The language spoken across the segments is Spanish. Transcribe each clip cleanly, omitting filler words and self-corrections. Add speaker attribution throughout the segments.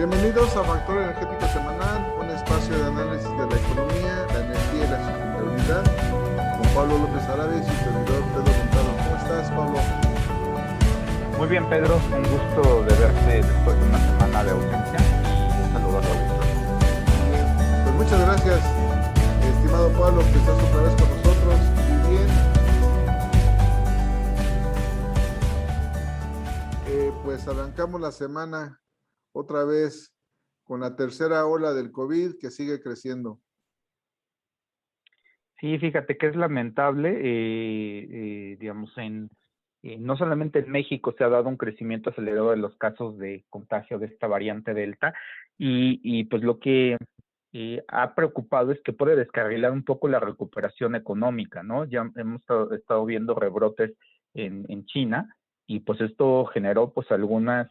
Speaker 1: Bienvenidos a Factor Energético Semanal, un espacio de análisis de la economía, la energía y la sustentabilidad, con Pablo López Árabe y su servidor Pedro Gonzalo. ¿Cómo estás, Pablo?
Speaker 2: Muy bien, Pedro, un gusto de verte después de una semana de ausencia y un saludo a todos.
Speaker 1: Bien, pues muchas gracias, estimado Pablo, que estás otra vez con nosotros. Y bien, pues arrancamos la semana otra vez con la tercera ola del COVID que sigue creciendo.
Speaker 2: Sí, fíjate que es lamentable, digamos, no solamente en México se ha dado un crecimiento acelerado de los casos de contagio de esta variante Delta y pues lo que ha preocupado es que puede descarrilar un poco la recuperación económica, ¿no? Ya hemos estado viendo rebrotes en China y pues esto generó pues algunas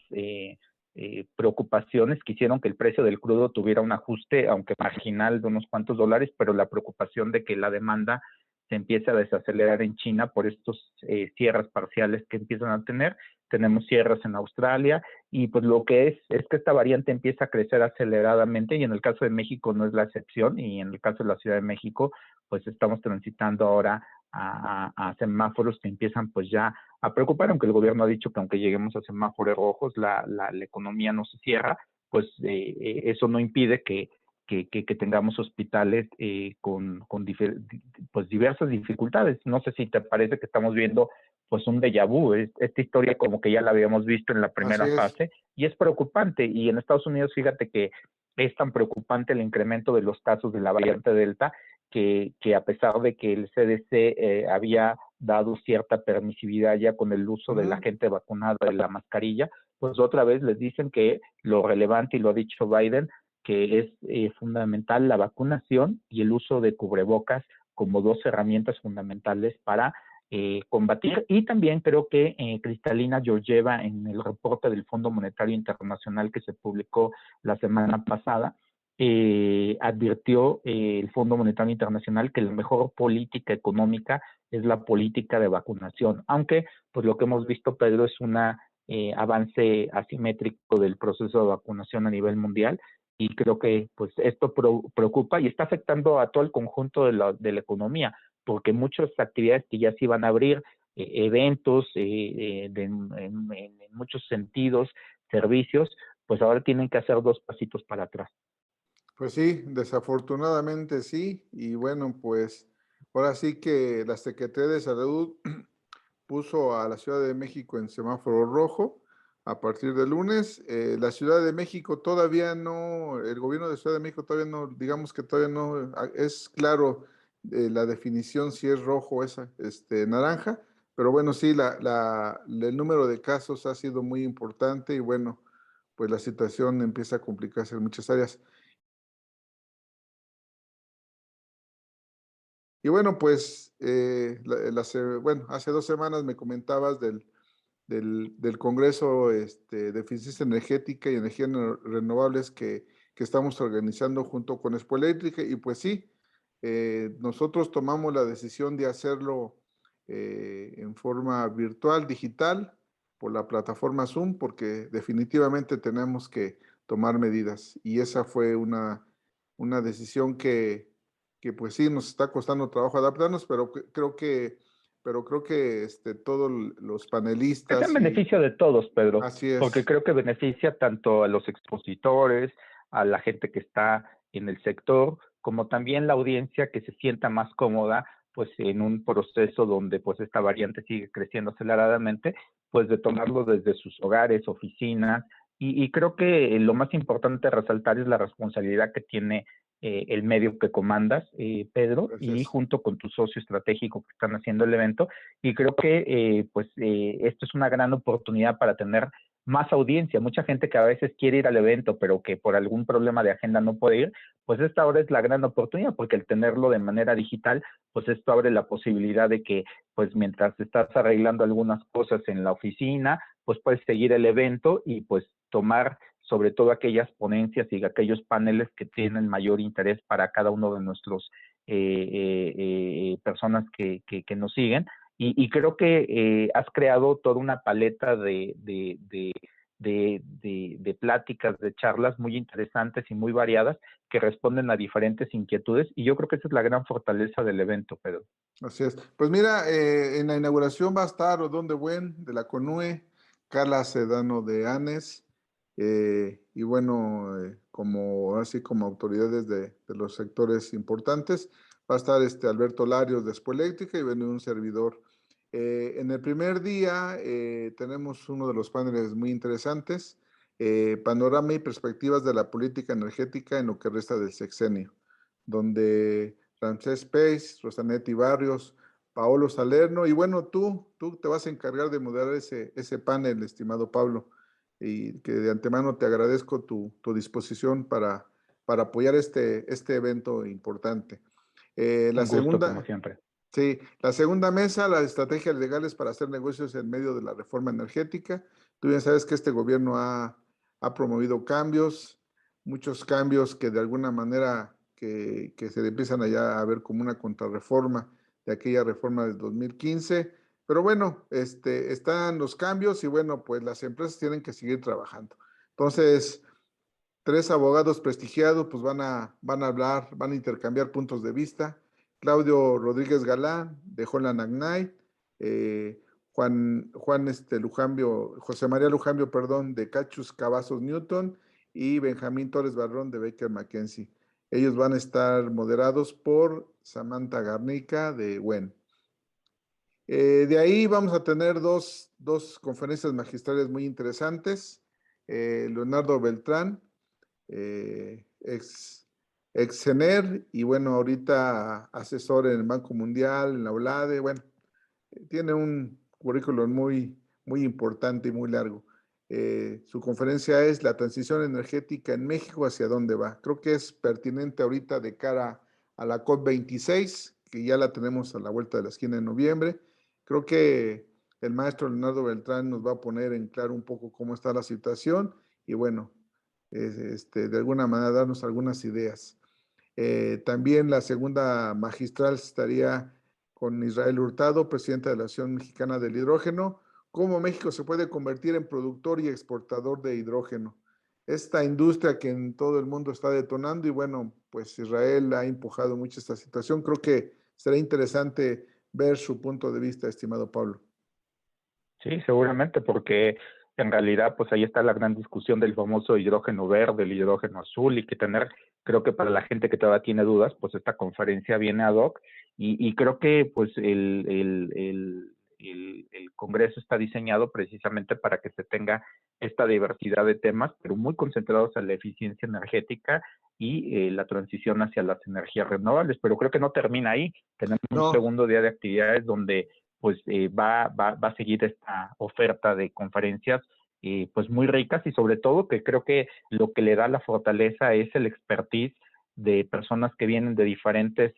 Speaker 2: preocupaciones que hicieron que el precio del crudo tuviera un ajuste, aunque marginal, de unos cuantos dólares, pero la preocupación de que la demanda se empiece a desacelerar en China por estos cierres parciales que empiezan a tener. Tenemos cierres en Australia y pues lo que es que esta variante empieza a crecer aceleradamente y en el caso de México no es la excepción y en el caso de la Ciudad de México pues estamos transitando ahora a semáforos que empiezan pues ya a preocupar, aunque el gobierno ha dicho que aunque lleguemos a semáforos rojos la economía no se cierra, pues eso no impide que tengamos hospitales pues diversas dificultades. No sé si te parece que estamos viendo pues un déjà vu, esta historia como que ya la habíamos visto en la
Speaker 1: Así
Speaker 2: primera
Speaker 1: es.
Speaker 2: fase y es preocupante. Y en Estados Unidos, fíjate que es tan preocupante el incremento de los casos de la variante Delta que a pesar de que el CDC había dado cierta permisividad ya con el uso de la
Speaker 1: Ujú.
Speaker 2: gente vacunada de la mascarilla, pues otra vez les dicen que lo relevante, y lo ha dicho Biden, que es fundamental la vacunación y el uso de cubrebocas como dos herramientas fundamentales para combatir. Y también creo que Kristalina Georgieva, en el reporte del Fondo Monetario Internacional que se publicó la semana pasada, advirtió el Fondo Monetario Internacional que la mejor política económica es la política de vacunación, aunque pues lo que hemos visto, Pedro, es un avance asimétrico del proceso de vacunación a nivel mundial y creo que pues esto preocupa y está afectando a todo el conjunto de la economía, porque muchas actividades que ya se iban a abrir, eventos en muchos sentidos, servicios, pues ahora tienen que hacer dos pasitos para atrás.
Speaker 1: Pues sí, desafortunadamente sí. Y bueno, pues ahora sí que la Secretaría de Salud puso a la Ciudad de México en semáforo rojo a partir de lunes. La Ciudad de México todavía no, el gobierno de Ciudad de México todavía no, digamos que todavía no es claro la definición si es rojo o es naranja, pero bueno, sí, el número de casos ha sido muy importante y bueno, pues la situación empieza a complicarse en muchas áreas. Y bueno, pues bueno, hace 2 semanas me comentabas del Congreso de Eficiencia Energética y Energías Renovables que estamos organizando junto con Expo Eléctrica. Y pues sí, nosotros tomamos la decisión de hacerlo en forma virtual, digital, por la plataforma Zoom, porque definitivamente tenemos que tomar medidas. Y esa fue una decisión que pues sí nos está costando trabajo adaptarnos, pero creo que todos los
Speaker 2: Es en
Speaker 1: panelistas y
Speaker 2: beneficio de todos, Pedro,
Speaker 1: así
Speaker 2: porque
Speaker 1: es,
Speaker 2: creo que beneficia tanto a los expositores, a la gente que está en el sector, como también la audiencia que se sienta más cómoda, pues en un proceso donde pues esta variante sigue creciendo aceleradamente, pues de tomarlo desde sus hogares, oficinas, y creo que lo más importante a resaltar es la responsabilidad que tiene el medio que comandas, Pedro, y
Speaker 1: gracias.
Speaker 2: junto con tu socio estratégico que están haciendo el evento, y creo que esto es una gran oportunidad para tener más audiencia. Mucha gente que a veces quiere ir al evento, pero que por algún problema de agenda no puede ir, pues esta hora es la gran oportunidad, porque al tenerlo de manera digital, pues esto abre la posibilidad de que, pues mientras estás arreglando algunas cosas en la oficina, pues puedes seguir el evento y pues tomar sobre todo aquellas ponencias y aquellos paneles que tienen mayor interés para cada uno de nuestros personas que nos siguen y creo que has creado toda una paleta de pláticas, de charlas muy interesantes y muy variadas que responden a diferentes inquietudes, y yo creo que esa es la gran fortaleza del evento, Pedro.
Speaker 1: Así es. Pues mira, en la inauguración va a estar Odón de Buen de la CONUE, Carla Sedano de ANES, y bueno, como así como autoridades de los sectores importantes, va a estar Alberto Larios de Expo Eléctrica y viene un servidor. En el primer día tenemos uno de los paneles muy interesantes, panorama y perspectivas de la política energética en lo que resta del sexenio, donde Ramsés Pace, Rosanetti Barrios, Paolo Salerno, y bueno, tú te vas a encargar de moderar ese panel, estimado Pablo, y que de antemano te agradezco tu disposición para apoyar este evento importante. La
Speaker 2: Un gusto, como
Speaker 1: segunda,
Speaker 2: siempre.
Speaker 1: sí, la segunda mesa, las estrategias legales para hacer negocios en medio de la reforma energética. Tú bien sabes que este gobierno ha promovido cambios, muchos cambios que de alguna manera que se empiezan allá a ver como una contrarreforma de aquella reforma del 2015. Pero bueno, están los cambios y bueno, pues las empresas tienen que seguir trabajando. Entonces, tres abogados prestigiados pues van a hablar, van a intercambiar puntos de vista. Claudio Rodríguez Galán de Holland and Knight, Juan Lujambio, José María Lujambio, perdón, de Cachus Cavazos Newton y Benjamín Torres Barrón de Baker McKenzie. Ellos van a estar moderados por Samantha Garnica de WEN. De ahí vamos a tener dos conferencias magistrales muy interesantes. Leonardo Beltrán, ex CENER y bueno, ahorita asesor en el Banco Mundial, en la OLADE, bueno, tiene un currículum muy importante y muy largo. Su conferencia es La transición energética en México, ¿hacia dónde va? Creo que es pertinente ahorita de cara a la COP26, que ya la tenemos a la vuelta de la esquina en noviembre. Creo que el maestro Leonardo Beltrán nos va a poner en claro un poco cómo está la situación y bueno, de alguna manera darnos algunas ideas. También la segunda magistral estaría con Israel Hurtado, presidente de la Asociación Mexicana del Hidrógeno, cómo México se puede convertir en productor y exportador de hidrógeno. Esta industria que en todo el mundo está detonando y bueno, pues Israel ha empujado mucho esta situación. Creo que será interesante ver su punto de vista, estimado Pablo.
Speaker 2: Sí, seguramente, porque en realidad pues ahí está la gran discusión del famoso hidrógeno verde, el hidrógeno azul, y que tener, creo que para la gente que todavía tiene dudas, pues esta conferencia viene ad hoc, y creo que pues el Congreso está diseñado precisamente para que se tenga esta diversidad de temas, pero muy concentrados en la eficiencia energética y la transición hacia las energías renovables. Pero creo que no termina ahí, tenemos un
Speaker 1: No,
Speaker 2: segundo día de actividades donde pues va a seguir esta oferta de conferencias pues muy ricas, y sobre todo que creo que lo que le da la fortaleza es el expertise de personas que vienen de diferentes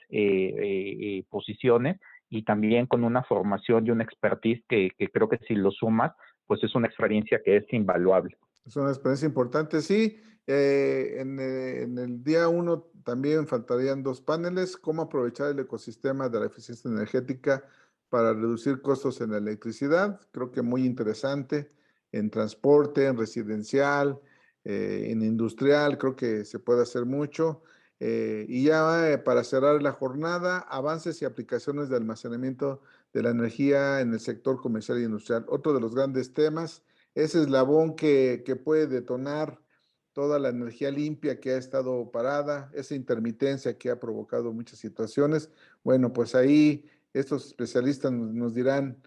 Speaker 2: posiciones, y también con una formación y un expertise que creo que si lo sumas, pues es una experiencia que es invaluable.
Speaker 1: es una experiencia importante, sí. En el día uno también faltarían dos paneles, cómo aprovechar el ecosistema de la eficiencia energética para reducir costos en la electricidad, creo que muy interesante, en transporte, en residencial, en industrial, creo que se puede hacer mucho. Y ya para cerrar la jornada, avances y aplicaciones de almacenamiento de la energía en el sector comercial y industrial. Otro de los grandes temas, ese eslabón que puede detonar toda la energía limpia que ha estado parada, esa intermitencia que ha provocado muchas situaciones. Bueno, pues ahí estos especialistas nos dirán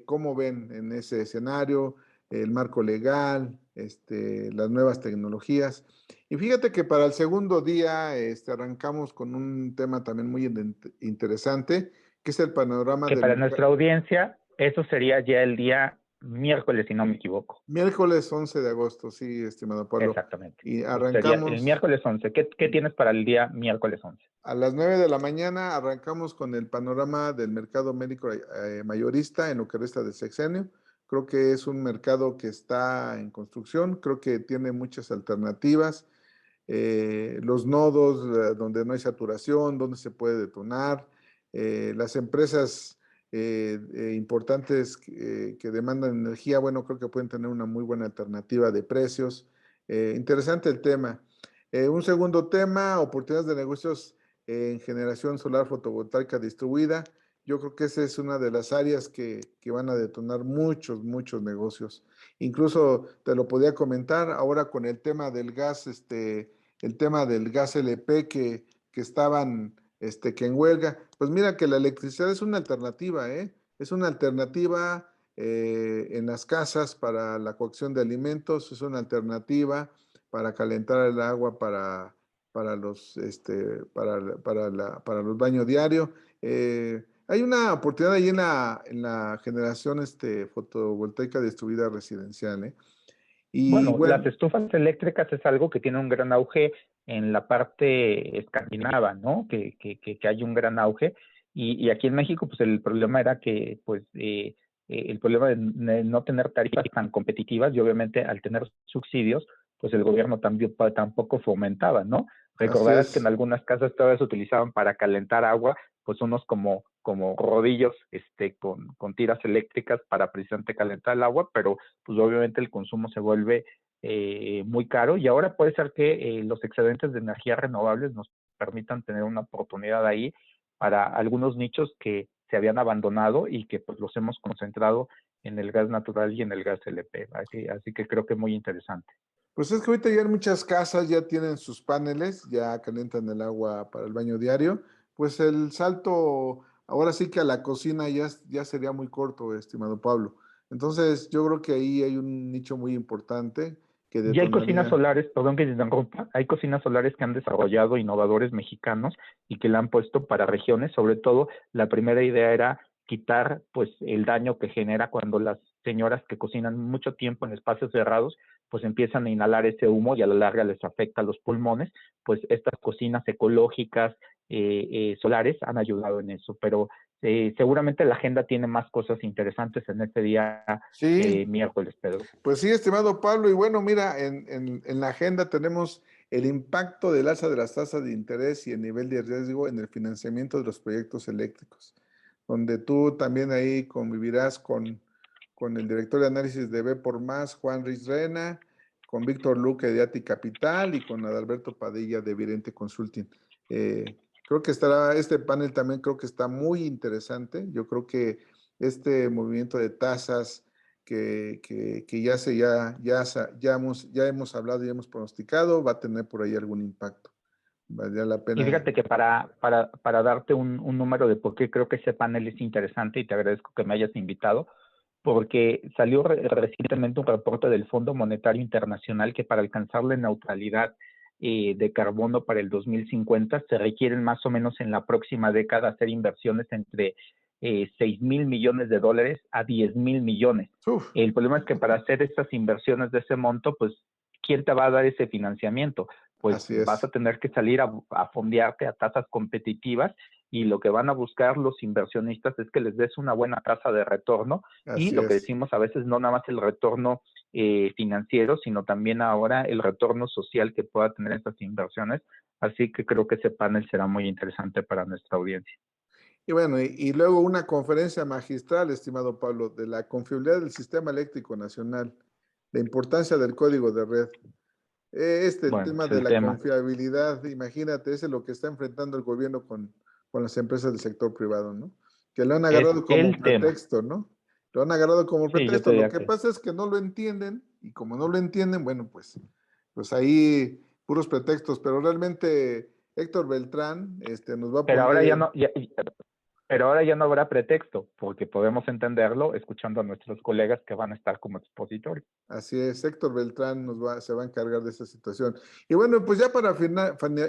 Speaker 1: cómo ven en ese escenario el marco legal, las nuevas tecnologías. Y fíjate que para el segundo día arrancamos con un tema también muy interesante, que es el panorama
Speaker 2: Que
Speaker 1: del
Speaker 2: para
Speaker 1: mercado.
Speaker 2: nuestra audiencia, eso sería ya el día miércoles, si no me equivoco.
Speaker 1: Miércoles 11 de agosto, sí, estimado Pablo.
Speaker 2: Exactamente.
Speaker 1: Y
Speaker 2: Sería el
Speaker 1: arrancamos
Speaker 2: miércoles 11. ¿Qué tienes para el día miércoles 11?
Speaker 1: a las 9 de la mañana, arrancamos con el panorama del mercado médico mayorista en lo que resta del sexenio. Creo que es un mercado que está en construcción, creo que tiene muchas alternativas. Los nodos donde no hay saturación, donde se puede detonar, las empresas importantes que demandan energía, bueno, creo que pueden tener una muy buena alternativa de precios. Interesante el tema. Un segundo tema, oportunidades de negocios en generación solar fotovoltaica distribuida. Yo creo que esa es una de las áreas que van a detonar muchos, muchos negocios. Incluso te lo podía comentar ahora con el tema del gas, el tema del gas LP que estaban, que en huelga. Pues mira que la electricidad es una alternativa, ¿eh? Es una alternativa en las casas para la cocción de alimentos, es una alternativa para calentar el agua para los, para los baños diarios. Hay una oportunidad ahí en la generación fotovoltaica distribuida residencial, ¿eh? Y
Speaker 2: Bueno, las
Speaker 1: bueno,
Speaker 2: estufas eléctricas es algo que tiene un gran auge en la parte escandinava, ¿no? Que hay un gran auge. Y aquí en México, pues el problema era que, pues, el problema de no tener tarifas tan competitivas y obviamente al tener subsidios, pues el gobierno también, tampoco fomentaba, ¿no?
Speaker 1: así
Speaker 2: Recordarás que en
Speaker 1: es,
Speaker 2: algunas casas todavía se utilizaban para calentar agua, pues unos como rodillos, con tiras eléctricas para precisamente calentar el agua, pero pues obviamente el consumo se vuelve muy caro y ahora puede ser que los excedentes de energías renovables nos permitan tener una oportunidad ahí para algunos nichos que se habían abandonado y que pues los hemos concentrado en el gas natural y en el gas LP. Así que creo que es muy interesante.
Speaker 1: pues es que ahorita ya en muchas casas ya tienen sus paneles, ya calientan el agua para el baño diario. Pues el salto ahora sí que a la cocina ya sería muy corto, estimado Pablo. Entonces yo creo que ahí hay un nicho muy importante que
Speaker 2: Y hay cocinas
Speaker 1: detonaría.
Speaker 2: solares, perdón que te interrumpa, hay cocinas solares que han desarrollado innovadores mexicanos y que la han puesto para regiones, sobre todo la primera idea era quitar pues el daño que genera cuando las señoras que cocinan mucho tiempo en espacios cerrados pues empiezan a inhalar ese humo y a la larga les afecta los pulmones, pues estas cocinas ecológicas solares han ayudado en eso, pero seguramente la agenda tiene más cosas interesantes en este día
Speaker 1: Sí,
Speaker 2: miércoles, Pedro.
Speaker 1: pues sí, estimado Pablo, y bueno, mira, en la agenda tenemos el impacto del alza de las tasas de interés y el nivel de riesgo en el financiamiento de los proyectos eléctricos, donde tú también ahí convivirás con el director de análisis de B por Más, Juan Ruiz Rena, con Víctor Luque de Ati Capital y con Adalberto Padilla de Virente Consulting. Creo que estará, este panel también creo que está muy interesante. Yo creo que este movimiento de tasas que ya hemos hablado y hemos pronosticado, va a tener por ahí algún impacto. Valdría la
Speaker 2: Y
Speaker 1: pena.
Speaker 2: fíjate que para darte un número de por qué creo que ese panel es interesante y te agradezco que me hayas invitado, porque salió recientemente un reporte del Fondo Monetario Internacional que para alcanzar la neutralidad de carbono para el 2050 se requieren más o menos en la próxima década hacer inversiones entre 6,000 millones de dólares a 10,000 millones.
Speaker 1: Uf,
Speaker 2: El problema es que para hacer estas inversiones de ese monto, pues, ¿quién te va a dar ese financiamiento? Pues
Speaker 1: así
Speaker 2: vas a
Speaker 1: es,
Speaker 2: tener que salir a fondearte a tasas competitivas y lo que van a buscar los inversionistas es que les des una buena tasa de retorno y
Speaker 1: así
Speaker 2: lo que
Speaker 1: es.
Speaker 2: decimos a veces no nada más el retorno financiero, sino también ahora el retorno social que pueda tener estas inversiones. Así que creo que ese panel será muy interesante para nuestra audiencia.
Speaker 1: Y bueno, y luego una conferencia magistral, estimado Pablo, de la confiabilidad del sistema eléctrico nacional, la importancia del código de red. El
Speaker 2: Bueno,
Speaker 1: tema
Speaker 2: es
Speaker 1: de
Speaker 2: el
Speaker 1: la
Speaker 2: tema.
Speaker 1: confiabilidad, imagínate, ese es lo que está enfrentando el gobierno con las empresas del sector privado, ¿no? Que lo han
Speaker 2: Es
Speaker 1: agarrado como
Speaker 2: el tema.
Speaker 1: pretexto, ¿no? Lo han agarrado como
Speaker 2: Sí, yo
Speaker 1: pretexto.
Speaker 2: te
Speaker 1: Lo
Speaker 2: diría
Speaker 1: que
Speaker 2: que
Speaker 1: pasa es que no lo entienden y como no lo entienden, bueno, pues ahí puros pretextos, pero realmente Héctor Beltrán nos va a
Speaker 2: pero ahora ya
Speaker 1: poner.
Speaker 2: no, pero ahora ya no habrá pretexto, porque podemos entenderlo escuchando a nuestros colegas que van a estar como expositores.
Speaker 1: Así es, Héctor Beltrán se va a encargar de esa situación. Y bueno, pues ya para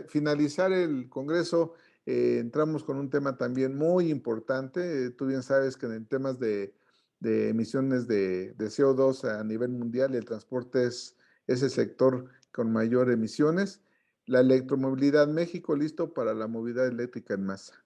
Speaker 1: finalizar el Congreso, entramos con un tema también muy importante. Tú bien sabes que en temas de emisiones de CO2 a nivel mundial, el transporte es el sector con mayor emisiones. La electromovilidad, México listo para la movilidad eléctrica en masa.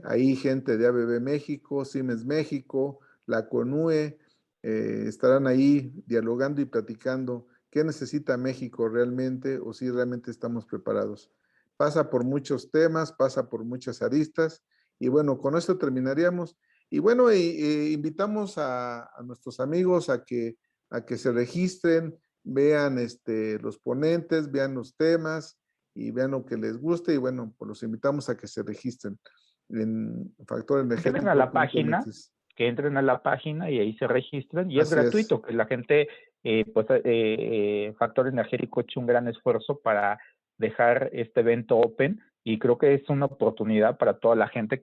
Speaker 1: Ahí gente de ABB México, Siemens México, la CONUE, estarán ahí dialogando y platicando qué necesita México realmente o si realmente estamos preparados. Pasa por muchos temas, pasa por muchas aristas Y bueno, con esto terminaríamos. Y bueno, invitamos a nuestros amigos a que se registren, vean los ponentes, vean los temas y vean lo que les guste. Y bueno, pues los invitamos a que se registren en
Speaker 2: Entren a la página,
Speaker 1: factorenergético.mx.
Speaker 2: que entren a la página y ahí se registren y es
Speaker 1: Así es,
Speaker 2: gratuito, que la gente, Factor Energético ha hecho un gran esfuerzo para dejar este evento open y creo que es una oportunidad para toda la gente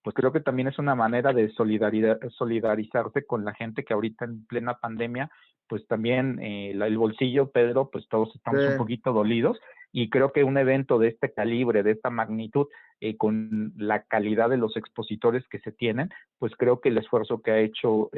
Speaker 2: pues creo que también es una manera de solidarizarse con la gente que ahorita en plena pandemia, pues también el bolsillo, Pedro, pues todos
Speaker 1: sí,
Speaker 2: estamos un poquito dolidos y creo que un evento de este calibre, de esta magnitud, con la calidad de los expositores que se tienen, pues creo que el esfuerzo que ha hecho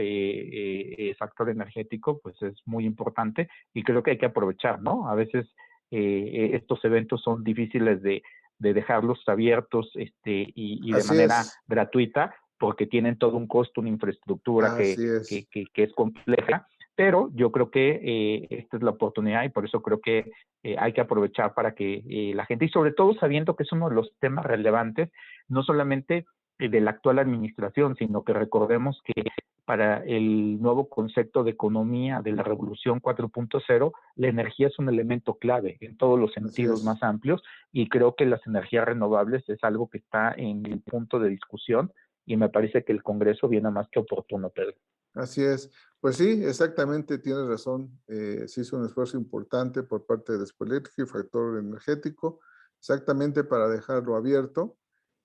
Speaker 2: Factor Energético pues es muy importante y creo que hay que aprovechar, ¿no? A veces estos eventos son difíciles de dejarlos abiertos y de
Speaker 1: así
Speaker 2: manera
Speaker 1: es,
Speaker 2: gratuita porque tienen todo un costo, una infraestructura
Speaker 1: así es,
Speaker 2: que es compleja, pero yo creo que esta es la oportunidad y por eso creo que hay que aprovechar para que la gente, y sobre todo sabiendo que es uno de los temas relevantes, no solamente de la actual administración, sino que recordemos que para el nuevo concepto de economía de la revolución 4.0, la energía es un elemento clave en todos los
Speaker 1: así
Speaker 2: sentidos
Speaker 1: es.
Speaker 2: más amplios y creo que las energías renovables es algo que está en el punto de discusión y me parece que el Congreso viene más que oportuno, Pedro.
Speaker 1: Así es. Pues sí, exactamente, tienes razón. Se hizo un esfuerzo importante por parte de Spoletti y Factor Energético, exactamente para dejarlo abierto.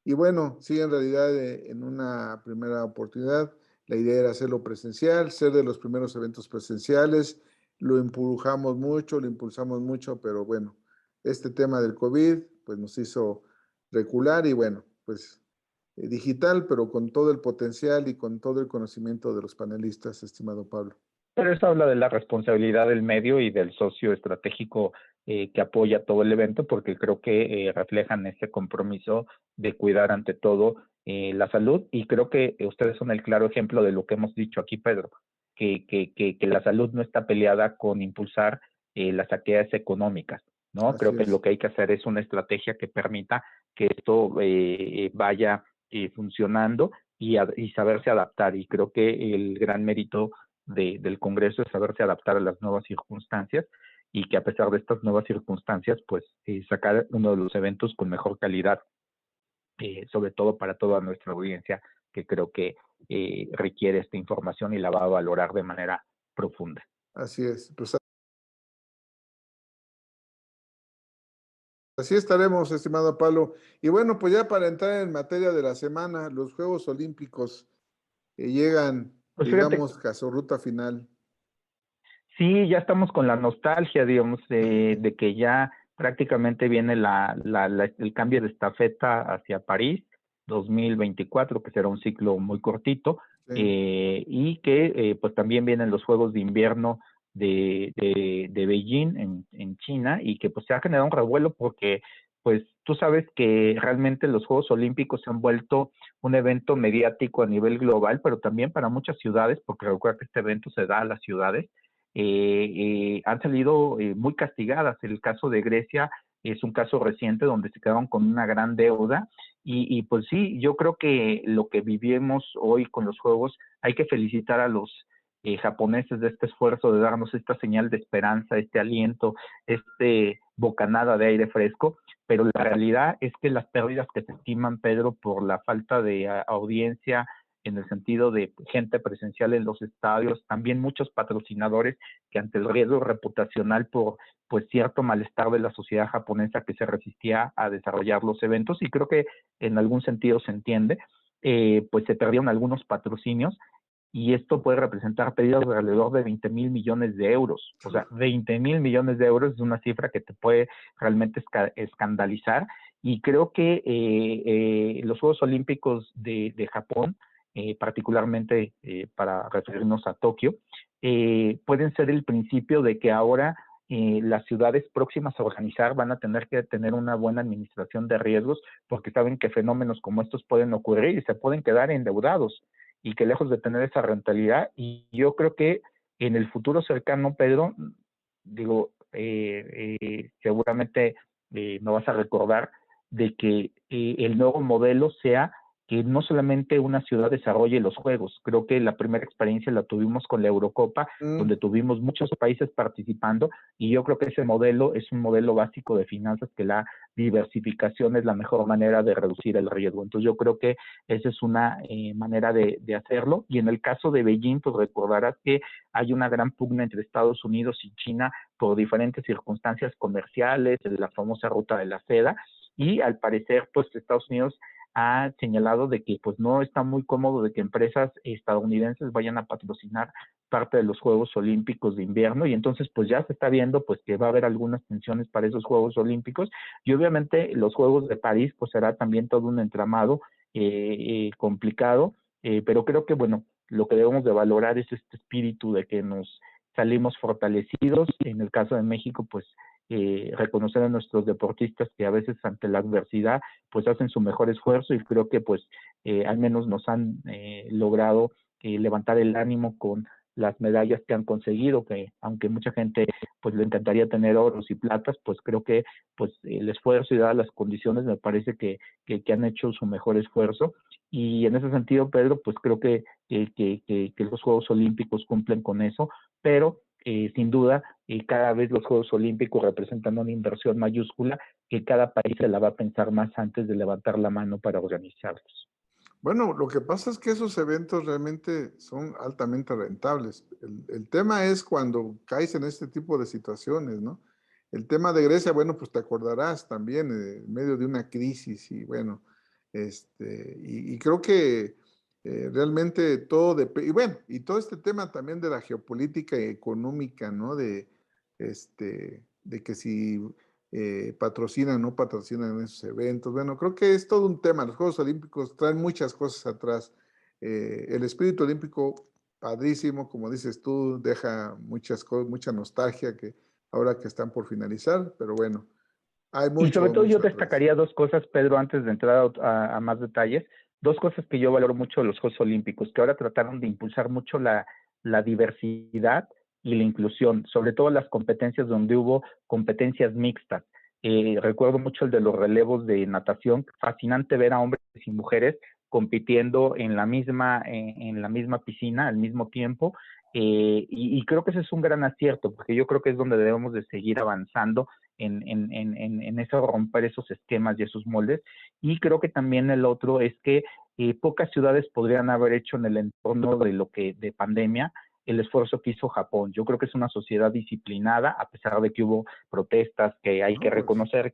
Speaker 1: Y bueno, sí, en realidad, en una primera oportunidad, la idea era hacerlo presencial, ser de los primeros eventos presenciales. Lo empujamos mucho, lo impulsamos mucho, pero bueno, este tema del COVID, pues nos hizo recular y bueno, pues digital, pero con todo el potencial y con todo el conocimiento de los panelistas, estimado Pablo.
Speaker 2: Pero eso habla de la responsabilidad del medio y del socio estratégico que apoya todo el evento, porque creo que reflejan este compromiso de cuidar ante todo la salud y creo que ustedes son el claro ejemplo de lo que hemos dicho aquí, Pedro, que la salud no está peleada con impulsar las actividades económicas, ¿no?
Speaker 1: Así
Speaker 2: Creo que lo
Speaker 1: es,
Speaker 2: que hay que hacer es una estrategia que permita que esto vaya funcionando y saberse adaptar y creo que el gran mérito del Congreso es saberse adaptar a las nuevas circunstancias y que a pesar de estas nuevas circunstancias, pues sacar uno de los eventos con mejor calidad, sobre todo para toda nuestra audiencia que creo que requiere esta información y la va a valorar de manera profunda.
Speaker 1: así es. Pues así estaremos, estimado Pablo. Y bueno, pues ya para entrar en materia de la semana, los Juegos Olímpicos llegan,
Speaker 2: Pues fíjate,
Speaker 1: digamos, a su ruta final.
Speaker 2: sí, ya estamos con la nostalgia, digamos, de que ya prácticamente viene el cambio de estafeta hacia París 2024, que será un ciclo muy cortito,
Speaker 1: Sí,
Speaker 2: y que pues también vienen los Juegos de Invierno de Beijing en China, y que pues se ha generado un revuelo porque pues tú sabes que realmente los Juegos Olímpicos se han vuelto un evento mediático a nivel global, pero también para muchas ciudades, porque recuerda que este evento se da a las ciudades han salido muy castigadas. El caso de Grecia es un caso reciente donde se quedaron con una gran deuda y pues sí, yo creo que lo que vivimos hoy con los Juegos, hay que felicitar a los japoneses de este esfuerzo de darnos esta señal de esperanza, este aliento, este bocanada de aire fresco, pero la realidad es que las pérdidas que se estiman, Pedro, por la falta de audiencia, en el sentido de gente presencial en los estadios, también muchos patrocinadores que ante el riesgo reputacional por pues cierto malestar de la sociedad japonesa que se resistía a desarrollar los eventos y creo que en algún sentido se entiende, pues se perdieron algunos patrocinios y esto puede representar pérdidas de alrededor de 20,000 millones de euros. O sea, 20,000 millones de euros es una cifra que te puede realmente escandalizar y creo que los Juegos Olímpicos de Japón particularmente para referirnos a Tokio, pueden ser el principio de que ahora las ciudades próximas a organizar van a tener que tener una buena administración de riesgos porque saben que fenómenos como estos pueden ocurrir y se pueden quedar endeudados y que lejos de tener esa rentabilidad y yo creo que en el futuro cercano, Pedro, digo, seguramente no vas a recordar de que el nuevo modelo sea que no solamente una ciudad desarrolle los juegos. Creo que la primera experiencia la tuvimos con la Eurocopa,
Speaker 1: Mm,
Speaker 2: donde tuvimos muchos países participando, y yo creo que ese modelo es un modelo básico de finanzas, que la diversificación es la mejor manera de reducir el riesgo. Entonces yo creo que esa es una manera de hacerlo. Y en el caso de Beijing, pues recordarás que hay una gran pugna entre Estados Unidos y China por diferentes circunstancias comerciales, la famosa ruta de la seda, y al parecer, pues Estados Unidos ha señalado de que pues no está muy cómodo de que empresas estadounidenses vayan a patrocinar parte de los Juegos Olímpicos de invierno, y entonces pues ya se está viendo pues que va a haber algunas tensiones para esos Juegos Olímpicos, y obviamente los Juegos de París pues será también todo un entramado complicado, pero creo que bueno, lo que debemos de valorar es este espíritu de que nos salimos fortalecidos. En el caso de México, pues reconocer a nuestros deportistas que a veces ante la adversidad pues hacen su mejor esfuerzo, y creo que pues al menos nos han logrado levantar el ánimo con las medallas que han conseguido, que aunque mucha gente pues le encantaría tener oros y platas, pues creo que pues el esfuerzo y dadas las condiciones me parece que han hecho su mejor esfuerzo, y en ese sentido, Pedro, pues creo que los Juegos Olímpicos cumplen con eso, pero sin duda cada vez los Juegos Olímpicos representan una inversión mayúscula que cada país se la va a pensar más antes de levantar la mano para organizarlos.
Speaker 1: bueno, lo que pasa es que esos eventos realmente son altamente rentables. El tema es cuando caes en este tipo de situaciones, ¿no? El tema de Grecia, bueno, pues te acordarás también, en medio de una crisis y bueno, y creo que realmente todo depende, y bueno, y todo este tema también de la geopolítica económica, ¿no? De que si patrocinan o no patrocinan esos eventos. Bueno, creo que es todo un tema. Los Juegos Olímpicos traen muchas cosas atrás. El espíritu olímpico, padrísimo, como dices tú, deja muchas cosas, mucha nostalgia que ahora que están por finalizar, pero bueno, hay
Speaker 2: Y sobre
Speaker 1: mucho,
Speaker 2: todo yo
Speaker 1: mucho atrás.
Speaker 2: destacaría dos cosas, Pedro, antes de entrar a más detalles, dos cosas que yo valoro mucho de los Juegos Olímpicos, que ahora trataron de impulsar mucho la diversidad y la inclusión, sobre todo las competencias donde hubo competencias mixtas. Recuerdo mucho el de los relevos de natación, fascinante ver a hombres y mujeres compitiendo en la misma piscina al mismo tiempo, y creo que ese es un gran acierto, porque yo creo que es donde debemos de seguir avanzando en eso, romper esos esquemas y esos moldes. Y creo que también el otro es que pocas ciudades podrían haber hecho en el entorno de pandemia el esfuerzo que hizo Japón. Yo creo que es una sociedad disciplinada, a pesar de que hubo protestas que hay
Speaker 1: No,
Speaker 2: que
Speaker 1: pues,
Speaker 2: reconocer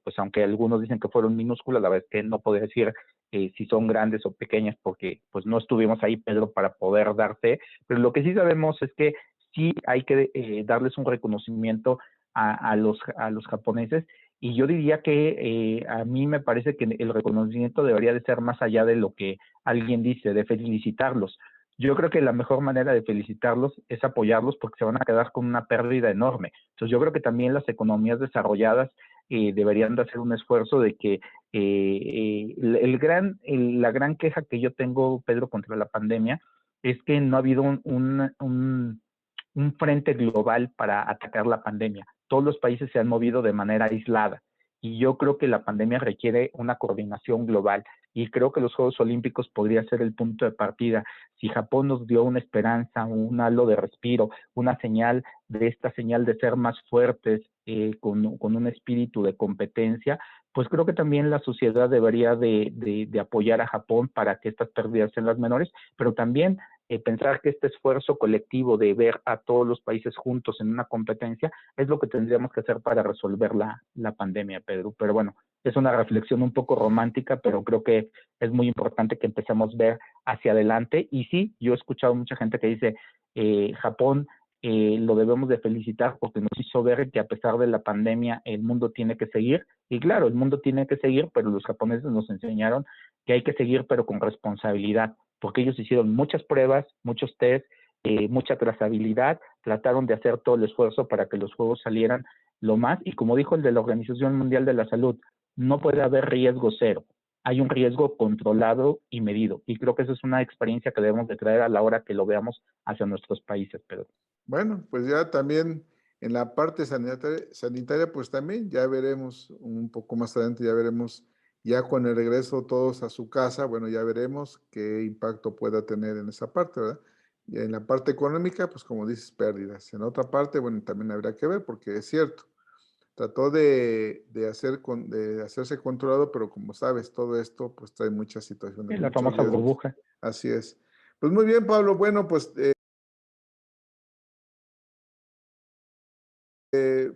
Speaker 2: pues aunque algunos dicen que fueron minúsculas, la verdad es que no podría decir si son grandes o pequeñas, porque pues no estuvimos ahí, Pedro, para poder darte, pero lo que sí sabemos es que sí hay que darles un reconocimiento a los japoneses, y yo diría que a mí me parece que el reconocimiento debería de ser más allá de lo que alguien dice, de felicitarlos. Yo creo que la mejor manera de felicitarlos es apoyarlos, porque se van a quedar con una pérdida enorme. Entonces yo creo que también las economías desarrolladas deberían de hacer un esfuerzo de que la gran queja que yo tengo, Pedro, contra la pandemia es que no ha habido un frente global para atacar la pandemia. Todos los países se han movido de manera aislada, y yo creo que la pandemia requiere una coordinación global, y creo que los Juegos Olímpicos podría ser el punto de partida. Si Japón nos dio una esperanza, un halo de respiro, una señal esta señal de ser más fuertes, con un espíritu de competencia, pues creo que también la sociedad debería de apoyar a Japón para que estas pérdidas sean las menores, pero también pensar que este esfuerzo colectivo de ver a todos los países juntos en una competencia es lo que tendríamos que hacer para resolver la pandemia, Pedro. Pero bueno, es una reflexión un poco romántica, pero creo que es muy importante que empecemos a ver hacia adelante. Y sí, yo he escuchado mucha gente que dice, Japón lo debemos de felicitar porque nos hizo ver que a pesar de la pandemia el mundo tiene que seguir, y claro, el mundo tiene que seguir, pero los japoneses nos enseñaron que hay que seguir pero con responsabilidad, porque ellos hicieron muchas pruebas, muchos test, mucha trazabilidad, trataron de hacer todo el esfuerzo para que los juegos salieran lo más, y como dijo el de la Organización Mundial de la Salud, no puede haber riesgo cero, hay un riesgo controlado y medido, y creo que esa es una experiencia que debemos de traer a la hora que lo veamos hacia nuestros países, Pedro.
Speaker 1: bueno, pues ya también En la parte sanitaria, pues también ya veremos un poco más adelante, ya veremos, ya con el regreso todos a su casa, bueno, ya veremos qué impacto pueda tener en esa parte, ¿verdad? Y en la parte económica, pues como dices, pérdidas. En otra parte, bueno, también habría que ver, porque es cierto, trató de hacerse controlado, pero como sabes, todo esto pues trae muchas situaciones,
Speaker 2: La
Speaker 1: muchos
Speaker 2: famosa
Speaker 1: riesgos.
Speaker 2: burbuja.
Speaker 1: Así es. Pues muy bien, Pablo. Bueno, pues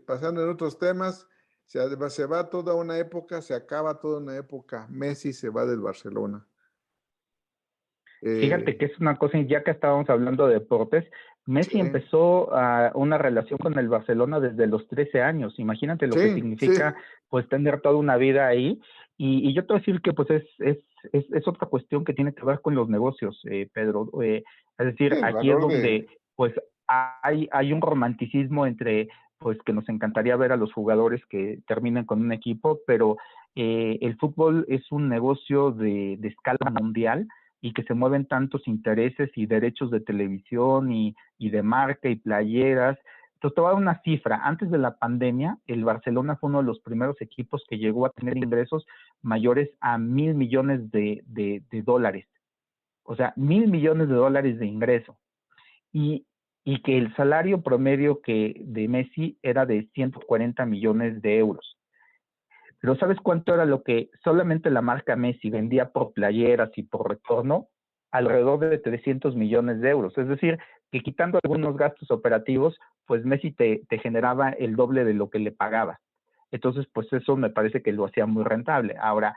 Speaker 1: pasando en otros temas, se va toda una época, se acaba toda una época. Messi se va del Barcelona.
Speaker 2: Fíjate
Speaker 1: Eh,
Speaker 2: que es una cosa, ya que estábamos hablando de deportes, Messi
Speaker 1: sí,
Speaker 2: empezó una relación con el Barcelona desde los 13 años. Imagínate lo que
Speaker 1: sí,
Speaker 2: significa
Speaker 1: sí,
Speaker 2: pues tener toda una vida ahí. Y yo te voy a decir que pues es otra cuestión que tiene que ver con los negocios, Pedro. Es
Speaker 1: sí,
Speaker 2: decir,
Speaker 1: el
Speaker 2: aquí es
Speaker 1: valor
Speaker 2: donde
Speaker 1: de...
Speaker 2: pues hay un romanticismo entre pues que nos encantaría ver a los jugadores que terminen con un equipo, pero el fútbol es un negocio de escala mundial y que se mueven tantos intereses y derechos de televisión y de marca y playeras. Entonces, te voy a dar una cifra. Antes de la pandemia, el Barcelona fue uno de los primeros equipos que llegó a tener ingresos mayores a 1.000 millones de dólares. O sea, 1.000 millones de dólares de ingreso. Y, y que el salario promedio de Messi era de 140 millones de euros. Pero ¿sabes cuánto era lo que solamente la marca Messi vendía por playeras y por retorno? Alrededor de 300 millones de euros. Es decir, que quitando algunos gastos operativos, pues Messi te generaba el doble de lo que le pagaba. Entonces, pues eso me parece que lo hacía muy rentable. Ahora,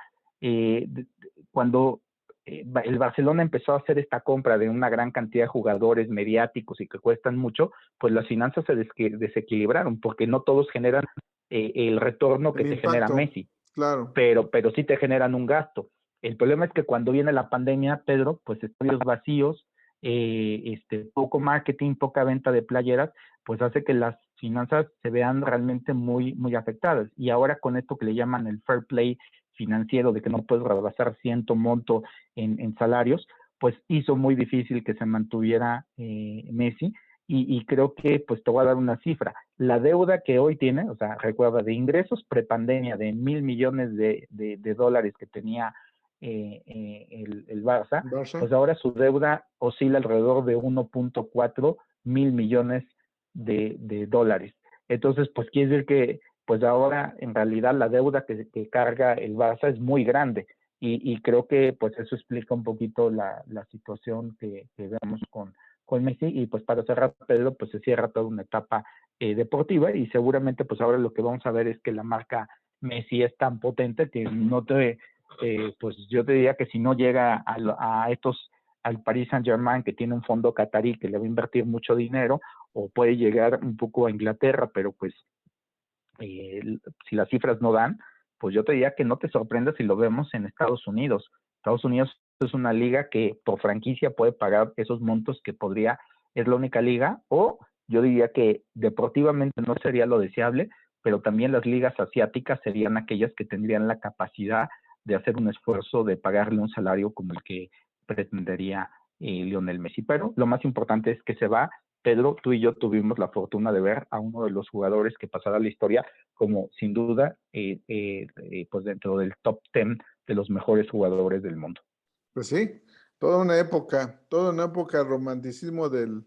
Speaker 2: cuando el Barcelona empezó a hacer esta compra de una gran cantidad de jugadores mediáticos y que cuestan mucho, pues las finanzas se desequilibraron porque no todos generan el retorno que
Speaker 1: el
Speaker 2: te genera
Speaker 1: impacto,
Speaker 2: Messi,
Speaker 1: claro.
Speaker 2: pero sí te generan un gasto. El problema es que cuando viene la pandemia, Pedro, pues estadios vacíos, poco marketing, poca venta de playeras, pues hace que las finanzas se vean realmente muy, muy afectadas. Y ahora con esto que le llaman el fair play financiero, de que no puedes rebasar cierto monto en salarios, pues hizo muy difícil que se mantuviera Messi. Y creo que, pues te voy a dar una cifra. La deuda que hoy tiene, o sea, recuerda, de ingresos prepandemia de 1.000 millones de dólares que tenía el Barça,
Speaker 1: Barça.
Speaker 2: pues ahora su deuda oscila alrededor de 1.4 mil millones de dólares. Entonces, pues quiere decir que pues ahora en realidad la deuda que carga el Barça es muy grande. Y creo que pues eso explica un poquito la situación que vemos con Messi. Y pues para cerrar, Pedro, pues se cierra toda una etapa deportiva y seguramente pues ahora lo que vamos a ver es que la marca Messi es tan potente que pues yo te diría que si no llega a estos, al Paris Saint-Germain, que tiene un fondo catarí que le va a invertir mucho dinero, o puede llegar un poco a Inglaterra, pero pues si las cifras no dan, pues yo te diría que no te sorprendas si lo vemos en Estados Unidos. Estados Unidos es una liga que por franquicia puede pagar esos montos que es la única liga, o yo diría que deportivamente no sería lo deseable, pero también las ligas asiáticas serían aquellas que tendrían la capacidad de hacer un esfuerzo de pagarle un salario como el que pretendería Lionel Messi. Pero lo más importante es que se va. Pedro, tú y yo tuvimos la fortuna de ver a uno de los jugadores que pasará a la historia como sin duda pues dentro del top 10 de los mejores jugadores del mundo.
Speaker 1: Pues sí, toda una época de romanticismo del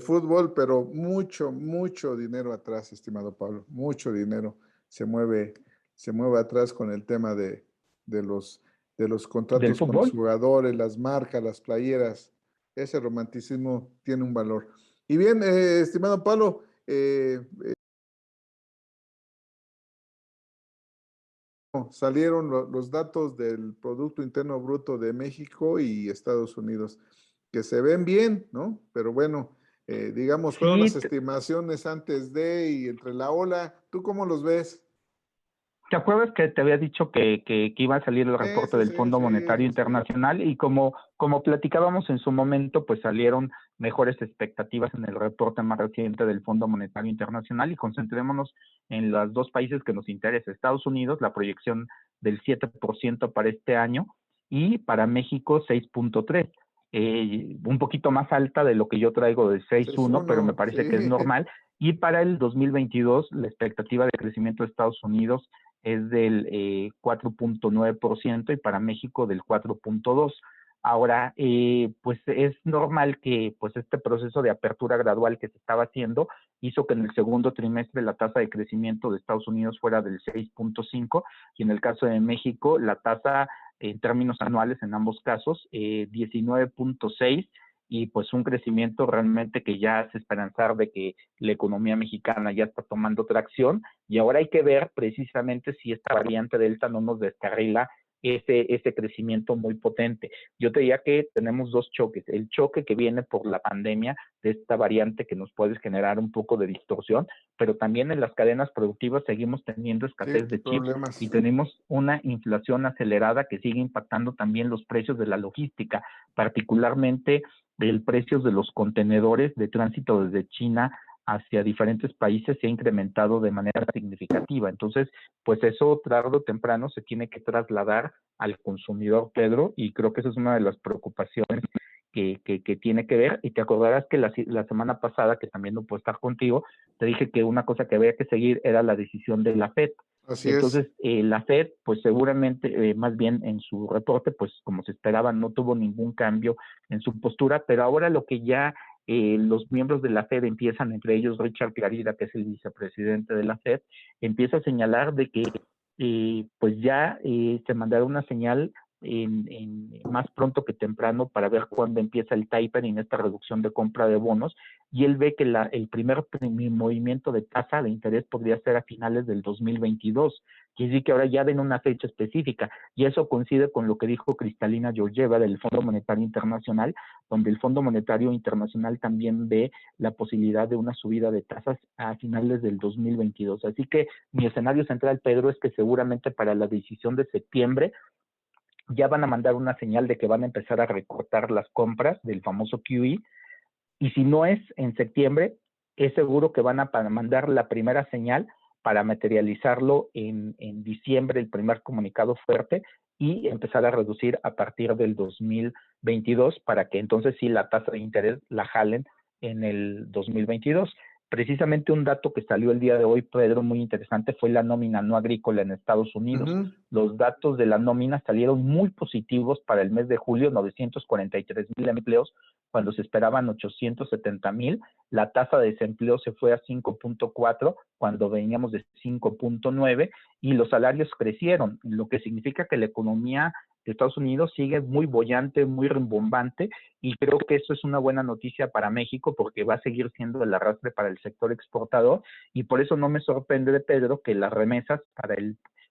Speaker 1: fútbol, pero mucho, mucho dinero atrás, estimado Pablo, mucho dinero se mueve, se mueve atrás con el tema de los, de los
Speaker 2: Del
Speaker 1: contratos con los
Speaker 2: fútbol.
Speaker 1: jugadores, las marcas, las playeras. Ese romanticismo tiene un valor. Y bien, estimado Pablo, salieron los datos del Producto Interno Bruto de México y Estados Unidos, que se ven bien, ¿no? Pero bueno, digamos, fueron las
Speaker 2: Sí,
Speaker 1: estimaciones antes de y entre la ola. ¿Tú cómo los ves?
Speaker 2: ¿te acuerdas que te había dicho que iba a salir el
Speaker 1: Sí,
Speaker 2: reporte
Speaker 1: sí,
Speaker 2: del
Speaker 1: sí,
Speaker 2: Fondo
Speaker 1: sí,
Speaker 2: Monetario
Speaker 1: sí, sí.
Speaker 2: Internacional? Y como platicábamos en su momento, pues salieron mejores expectativas en el reporte más reciente del Fondo Monetario Internacional. Y concentrémonos en los dos países que nos interesa. Estados Unidos, la proyección del 7% para este año, y para México 6.3%. Un poquito más alta de lo que yo traigo de 6.1, pero me
Speaker 1: 6-1,
Speaker 2: parece que es
Speaker 1: sí.
Speaker 2: normal. Y para el 2022, la expectativa de crecimiento de Estados Unidos es del 4.9% y para México del 4.2%. Ahora, pues es normal que pues este proceso de apertura gradual que se estaba haciendo hizo que en el segundo trimestre la tasa de crecimiento de Estados Unidos fuera del 6.5 y en el caso de México la tasa en términos anuales en ambos casos 19.6 y pues un crecimiento realmente que ya hace esperanzar de que la economía mexicana ya está tomando tracción y ahora hay que ver precisamente si esta variante Delta no nos descarrila ese crecimiento muy potente. Yo te diría que tenemos dos choques. El choque que viene por la pandemia de esta variante que nos puede generar un poco de distorsión, pero también en las cadenas productivas seguimos teniendo escasez de chips y tenemos una inflación acelerada que sigue impactando también los precios de la logística, particularmente el precio de los contenedores de tránsito desde China hacia diferentes países se ha incrementado de manera significativa. Entonces, pues eso tarde o temprano se tiene que trasladar al consumidor, Pedro, y creo que esa es una de las preocupaciones que tiene que ver. Y te acordarás que la semana pasada, que también no puedo estar contigo, te dije que una cosa que había que seguir era la decisión de la FED.
Speaker 1: Así
Speaker 2: Entonces,
Speaker 1: es.
Speaker 2: la FED, pues seguramente, más bien en su reporte, pues como se esperaba, no tuvo ningún cambio en su postura, pero ahora lo que ya los miembros de la FED empiezan, entre ellos Richard Clarida, que es el vicepresidente de la FED, empieza a señalar de que pues ya se mandará una señal más pronto que temprano para ver cuándo empieza el tapering, esta reducción de compra de bonos, y él ve que el primer movimiento de tasa de interés podría ser a finales del 2022, quiere decir que ahora ya ven una fecha específica, y eso coincide con lo que dijo Kristalina Georgieva del Fondo Monetario Internacional, donde el Fondo Monetario Internacional también ve la posibilidad de una subida de tasas a finales del 2022. Así que mi escenario central, Pedro, es que seguramente para la decisión de septiembre ya van a mandar una señal de que van a empezar a recortar las compras del famoso QE, y si no es en septiembre, es seguro que van a mandar la primera señal para materializarlo en diciembre, el primer comunicado fuerte, y empezar a reducir a partir del 2022 para que entonces sí la tasa de interés la jalen en el 2022. Precisamente un dato que salió el día de hoy, Pedro, muy interesante, fue la nómina no agrícola en Estados Unidos. Los datos de la nómina salieron muy positivos para el mes de julio, 943,000 empleos, cuando se esperaban 870,000. La tasa de desempleo se fue a 5.4, cuando veníamos de 5.9, y los salarios crecieron, lo que significa que la economía de Estados Unidos sigue muy bollante, muy rimbombante, y creo que eso es una buena noticia para México porque va a seguir siendo el arrastre para el sector exportador, y por eso no me sorprende, Pedro, que las remesas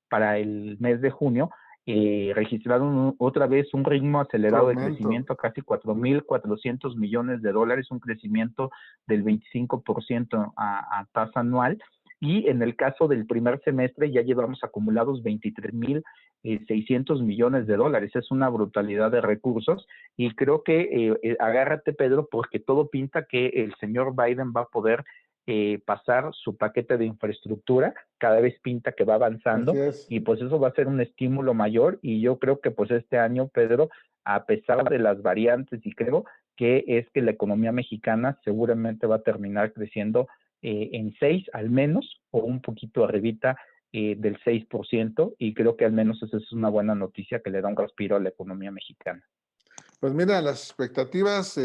Speaker 2: para el mes de junio registraron otra vez un ritmo acelerado de crecimiento, casi 4.400 millones de dólares, un crecimiento del 25% a tasa anual, y en el caso del primer semestre ya llevamos acumulados 23.600 millones de dólares. Es una brutalidad de recursos, y creo que agárrate, Pedro, porque todo pinta que el señor Biden va a poder pasar su paquete de infraestructura, cada vez pinta que va avanzando, y pues eso va a ser un estímulo mayor, y yo creo que pues este año, Pedro, a pesar de las variantes, y creo que es que la economía mexicana seguramente va a terminar creciendo en 6 al menos, o un poquito arribita del 6%, y creo que al menos esa es una buena noticia que le da un respiro a la economía mexicana.
Speaker 1: Pues mira, las expectativas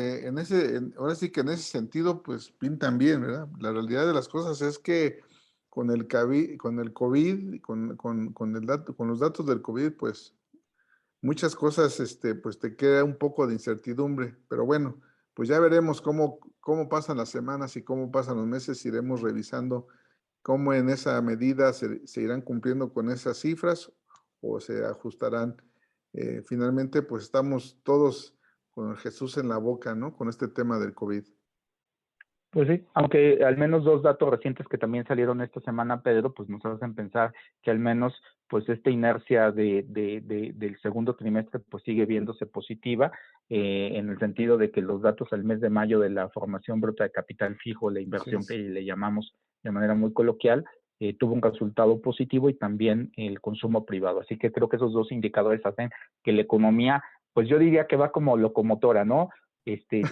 Speaker 1: ahora sí que en ese sentido, pues pintan bien, ¿verdad? La realidad de las cosas es que con el COVID, con los datos del COVID, pues muchas cosas, pues te queda un poco de incertidumbre, pero bueno, pues ya veremos cómo pasan las semanas y cómo pasan los meses, iremos revisando cómo en esa medida se irán cumpliendo con esas cifras o se ajustarán. Finalmente, pues estamos todos con Jesús en la boca, ¿no? Con este tema del COVID.
Speaker 2: Pues sí, aunque al menos dos datos recientes que también salieron esta semana, Pedro, pues nos hacen pensar que al menos pues esta inercia del segundo trimestre pues sigue viéndose positiva, en el sentido de que los datos al mes de mayo de la formación bruta de capital fijo, la inversión que le llamamos de manera muy coloquial, tuvo un resultado positivo, y también el consumo privado. Así que creo que esos dos indicadores hacen que la economía, pues yo diría que va como locomotora, ¿no?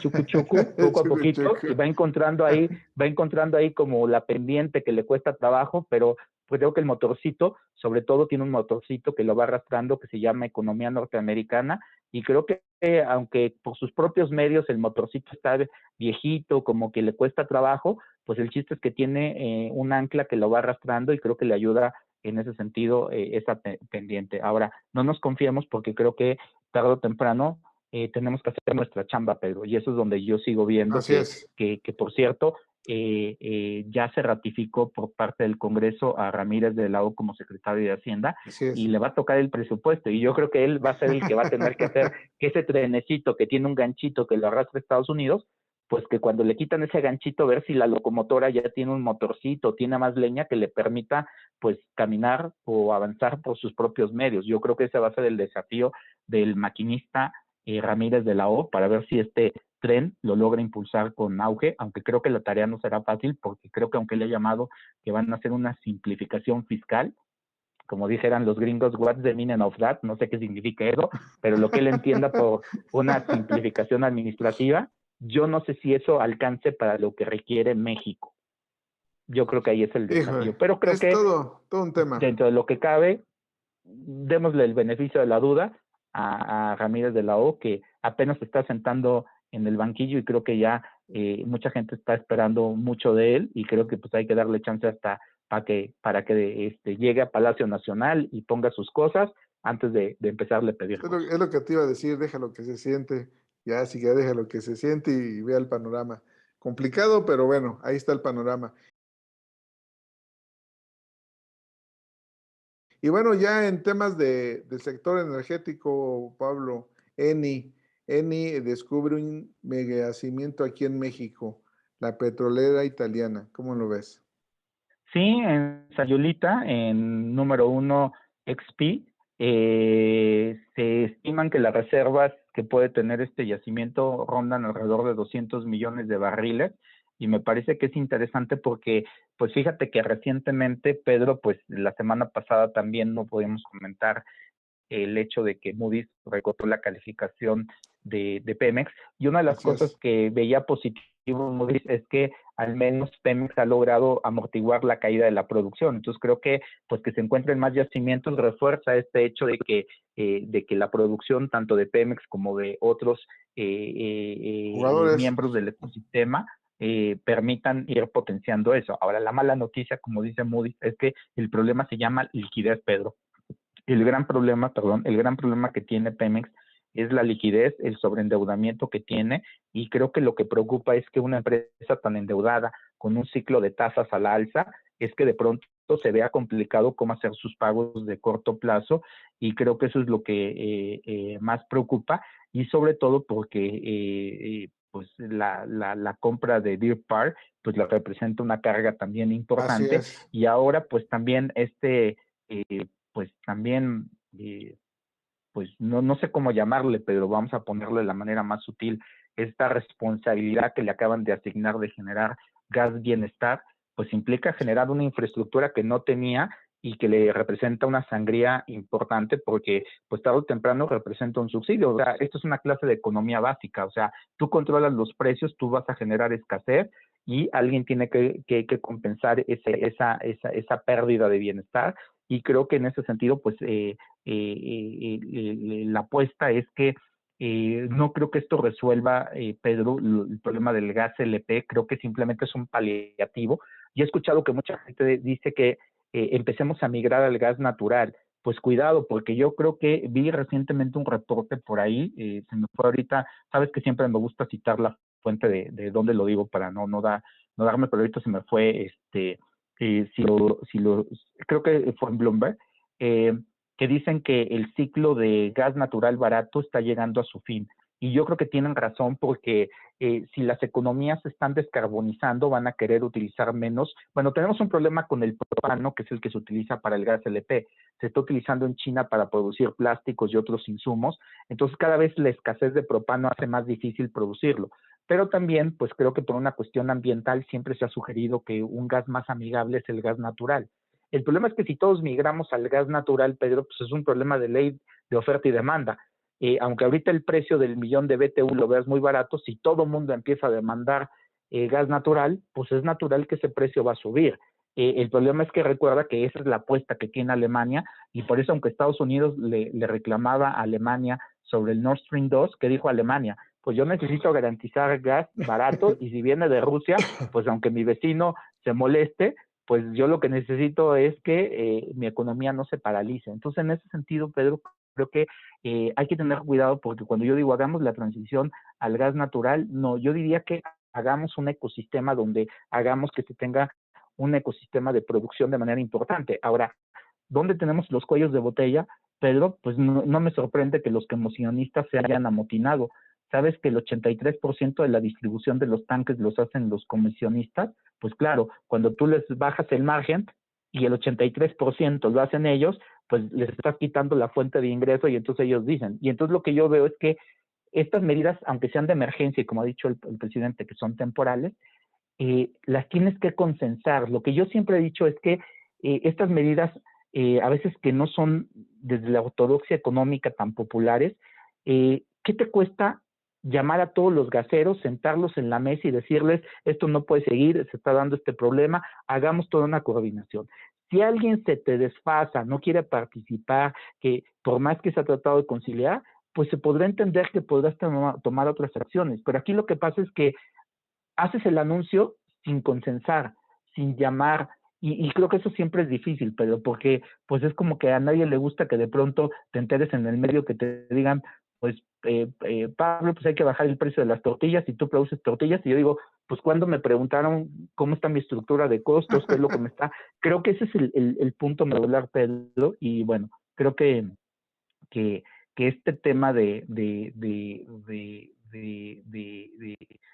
Speaker 2: chucu chucu, poco a
Speaker 1: Chucu,
Speaker 2: poquito,
Speaker 1: chucu.
Speaker 2: y va encontrando ahí como la pendiente que le cuesta trabajo, pero pues creo que el motorcito, sobre todo tiene un motorcito que lo va arrastrando que se llama economía norteamericana, y creo que aunque por sus propios medios el motorcito está viejito, como que le cuesta trabajo, pues el chiste es que tiene un ancla que lo va arrastrando y creo que le ayuda en ese sentido esa pendiente. Ahora, no nos confiemos porque creo que tarde o temprano tenemos que hacer nuestra chamba, Pedro, y eso es donde yo sigo viendo
Speaker 1: Así es.
Speaker 2: que por cierto, ya se ratificó por parte del Congreso a Ramírez de la O como secretario de Hacienda
Speaker 1: Así
Speaker 2: y
Speaker 1: es.
Speaker 2: le va a tocar el presupuesto y yo creo que él va a ser el que va a tener que hacer que ese trenecito que tiene un ganchito que lo arrastra a Estados Unidos, pues que cuando le quitan ese ganchito, ver si la locomotora ya tiene un motorcito, tiene más leña que le permita pues caminar o avanzar por sus propios medios. Yo creo que ese va a ser el desafío del maquinista Ramírez de la O para ver si este tren lo logra impulsar con auge, aunque creo que la tarea no será fácil porque creo que aunque le he llamado que van a hacer una simplificación fiscal, como dijeran los gringos, what's the meaning of that? No sé qué significa eso, pero lo que él entienda por una simplificación administrativa, yo no sé si eso alcance para lo que requiere México. Yo creo que ahí es el
Speaker 1: Híjole,
Speaker 2: desafío, pero creo
Speaker 1: es
Speaker 2: que
Speaker 1: todo un tema.
Speaker 2: dentro de lo que cabe, démosle el beneficio de la duda a Ramírez de la O, que apenas se está sentando en el banquillo y creo que ya mucha gente está esperando mucho de él y creo que pues hay que darle chance hasta para que llegue a Palacio Nacional y ponga sus cosas antes de empezarle a pedir cosas.
Speaker 1: Es lo que te iba a decir, deja lo que se siente. Ya, sí, ya deja lo que se siente y vea el panorama. Complicado, pero bueno, ahí está el panorama. Y bueno, ya en temas del sector energético, Pablo, Eni, Eni descubre un megayacimiento aquí en México, la petrolera italiana. ¿Cómo lo ves?
Speaker 2: Sí, en Sayulita, en número uno XP, se estiman que las reservas que puede tener este yacimiento rondan alrededor de 200 millones de barriles y me parece que es interesante porque, pues fíjate que recientemente, Pedro, pues la semana pasada también no podíamos comentar el hecho de que Moody's recortó la calificación de Pemex. Y una de las
Speaker 1: Así
Speaker 2: cosas
Speaker 1: es.
Speaker 2: que veía positivo Moody's es que al menos Pemex ha logrado amortiguar la caída de la producción. Entonces creo que pues que se encuentren más yacimientos refuerza este hecho de que la producción tanto de Pemex como de otros
Speaker 1: Jugadores.
Speaker 2: miembros del ecosistema permitan ir potenciando eso. Ahora, la mala noticia, como dice Moody's, es que el problema se llama liquidez, Pedro. El gran problema que tiene Pemex es la liquidez, el sobreendeudamiento que tiene y creo que lo que preocupa es que una empresa tan endeudada con un ciclo de tasas a la alza es que de pronto se vea complicado cómo hacer sus pagos de corto plazo y creo que eso es lo que más preocupa y sobre todo porque pues la compra de Deer Park pues la representa una carga también
Speaker 1: Así
Speaker 2: importante
Speaker 1: es.
Speaker 2: y ahora pues también pues también, pues no sé cómo llamarle, pero vamos a ponerle de la manera más sutil, esta responsabilidad que le acaban de asignar de generar gas bienestar, pues implica generar una infraestructura que no tenía y que le representa una sangría importante porque pues tarde o temprano representa un subsidio. O sea, esto es una clase de economía básica, o sea, tú controlas los precios, tú vas a generar escasez y alguien tiene que compensar esa pérdida de bienestar y creo que en ese sentido, pues la apuesta es que no creo que esto resuelva, Pedro, el problema del gas LP, creo que simplemente es un paliativo. Y he escuchado que mucha gente dice que empecemos a migrar al gas natural. Pues cuidado, porque yo creo que vi recientemente un reporte por ahí, se me fue ahorita, sabes que siempre me gusta citar la fuente de dónde lo digo para no darme, pero ahorita se me fue creo que fue en Bloomberg, eh, que dicen que el ciclo de gas natural barato está llegando a su fin. Y yo creo que tienen razón porque si las economías se están descarbonizando, van a querer utilizar menos. Bueno, tenemos un problema con el propano, que es el que se utiliza para el gas LP. Se está utilizando en China para producir plásticos y otros insumos. Entonces, cada vez la escasez de propano hace más difícil producirlo. Pero también, pues creo que por una cuestión ambiental siempre se ha sugerido que un gas más amigable es el gas natural. El problema es que si todos migramos al gas natural, Pedro, pues es un problema de ley de oferta y demanda. aunque ahorita el precio del millón de BTU lo veas muy barato, si todo mundo empieza a demandar gas natural, pues es natural que ese precio va a subir. El problema es que recuerda que esa es la apuesta que tiene Alemania, y por eso, aunque Estados Unidos le reclamaba a Alemania sobre el Nord Stream 2, ¿qué dijo Alemania? Pues yo necesito garantizar gas barato, y si viene de Rusia, pues aunque mi vecino se moleste, pues yo lo que necesito es que mi economía no se paralice. Entonces, en ese sentido, Pedro, creo que hay que tener cuidado, porque cuando yo digo hagamos la transición al gas natural, no, yo diría que hagamos un ecosistema donde hagamos que se tenga un ecosistema de producción de manera importante. Ahora, ¿dónde tenemos los cuellos de botella, Pedro? Pues no me sorprende que los comisionistas se hayan amotinado. ¿Sabes que el 83% de la distribución de los tanques los hacen los comisionistas? Pues claro, cuando tú les bajas el margen y el 83% lo hacen ellos, pues les estás quitando la fuente de ingreso, y entonces ellos dicen. Y entonces lo que yo veo es que estas medidas, aunque sean de emergencia y como ha dicho el presidente, que son temporales, las tienes que consensar. Lo que yo siempre he dicho es que estas medidas, a veces que no son desde la ortodoxia económica tan populares, ¿qué te cuesta llamar a todos los gaseros, sentarlos en la mesa y decirles, esto no puede seguir, se está dando este problema, hagamos toda una coordinación? Si alguien se te desfasa, no quiere participar, que por más que se ha tratado de conciliar, pues se podrá entender que podrás tomar otras acciones. Pero aquí lo que pasa es que haces el anuncio sin consensar, sin llamar, y creo que eso siempre es difícil, pero porque pues es como que a nadie le gusta que de pronto te enteres en el medio que te digan, pues Pablo, pues hay que bajar el precio de las tortillas, y tú produces tortillas, y yo digo, pues cuando me preguntaron cómo está mi estructura de costos, qué es lo que me está, creo que ese es el punto medular, Pedro, y bueno, creo que, que este tema